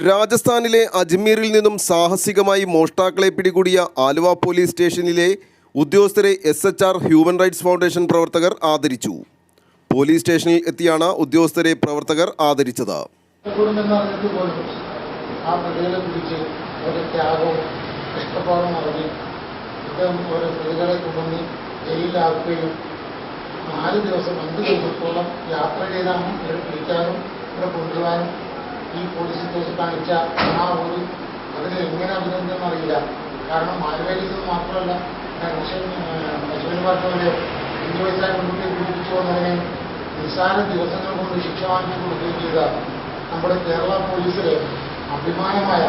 രാജസ്ഥാനിലെ അജ്മീറിൽ നിന്നും സാഹസികമായി മോഷ്ടാക്കളെ പിടികൂടിയ ആലുവ പോലീസ് സ്റ്റേഷനിലെ ഉദ്യോഗസ്ഥരെ SHR ഹ്യൂമൻ റൈറ്റ്സ് ഫൗണ്ടേഷൻ പ്രവർത്തകർ ആദരിച്ചു. പോലീസ് സ്റ്റേഷനിൽ എത്തിയാണ് ഉദ്യോഗസ്ഥരെ പ്രവർത്തകർ ആദരിച്ചത്. ഈ പോലീസ് ഉദ്യോഗസ്ഥർ കാണിച്ച ആ ഒരു അതിന് എങ്ങനെ അഭിനന്ദനം അറിയില്ല. കാരണം ആലുവയിൽ നിന്ന് മാത്രമല്ല, കശ്മീർ പാർട്ടിയുടെ 5 വയസ്സായ മുൻകൂട്ടി പീഡിപ്പിച്ചു വന്നതിനെ നിസ്സാര ദിവസങ്ങൾ കൊണ്ട് ശിക്ഷ വാങ്ങിച്ചു കൊടുക്കുകയും ചെയ്ത നമ്മുടെ കേരള പോലീസിലെ അഭിമാനമായ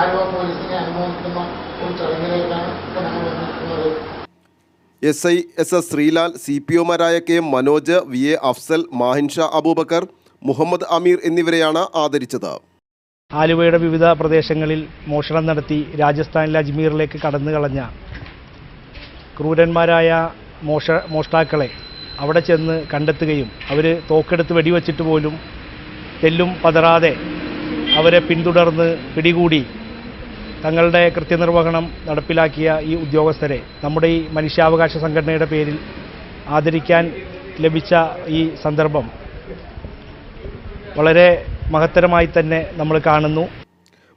ആലുവ പോലീസിനെ അനുമോദിക്കുന്ന ഒരു ചടങ്ങിലേക്കാണ് ഇപ്പോൾ ഞങ്ങൾ വന്നിരിക്കുന്നത്. SI SS Sreelal, CPOമാരായ K Manoj, VA Afsal, മാഹിൻഷാ Abubakar, Muhammad അമീർ എന്നിവരെയാണ് ആദരിച്ചത്. ആലുവയുടെ വിവിധ പ്രദേശങ്ങളിൽ മോഷണം നടത്തി രാജസ്ഥാനിലെ അജ്മീറിലേക്ക് കടന്നു കളഞ്ഞ ക്രൂരന്മാരായ മോഷ്ടാക്കളെ അവിടെ ചെന്ന് കണ്ടെത്തുകയും അവർ തോക്കെടുത്ത് വെടിവെച്ചിട്ട് പോലും തെല്ലും പതറാതെ അവരെ പിന്തുടർന്ന് പിടികൂടി തങ്ങളുടെ കൃത്യനിർവഹണം നടപ്പിലാക്കിയ ഈ ഉദ്യോഗസ്ഥരെ നമ്മുടെ ഈ മനുഷ്യാവകാശ സംഘടനയുടെ പേരിൽ ആദരിക്കാൻ ലഭിച്ച ഈ സന്ദർഭം വളരെ മഹത്തരമായി തന്നെ നമ്മൾ കാണുന്നു.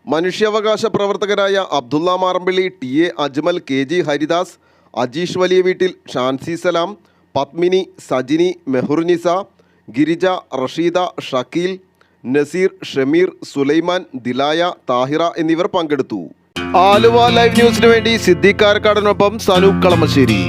മനുഷ്യാവകാശ പ്രവർത്തകരായ അബ്ദുള്ള മാറമ്പിള്ളി, TA അജ്മൽ, KG ഹരിദാസ്, അജീഷ് വലിയ വീട്ടിൽ, ഷാൻസി സലാം, പത്മിനി, സജിനി, മെഹുർനിസ, ഗിരിജ, റഷീദ, ഷക്കീൽ, നസീർ, ഷമീർ, സുലൈമാൻ, ദിലായ, താഹിറ എന്നിവർ പങ്കെടുത്തു. ആലുവ ലൈവ് ന്യൂസിനു വേണ്ടി സിദ്ദീഖ് കാരക്കാടനൊപ്പം സനൂപ് കളമശ്ശേരി.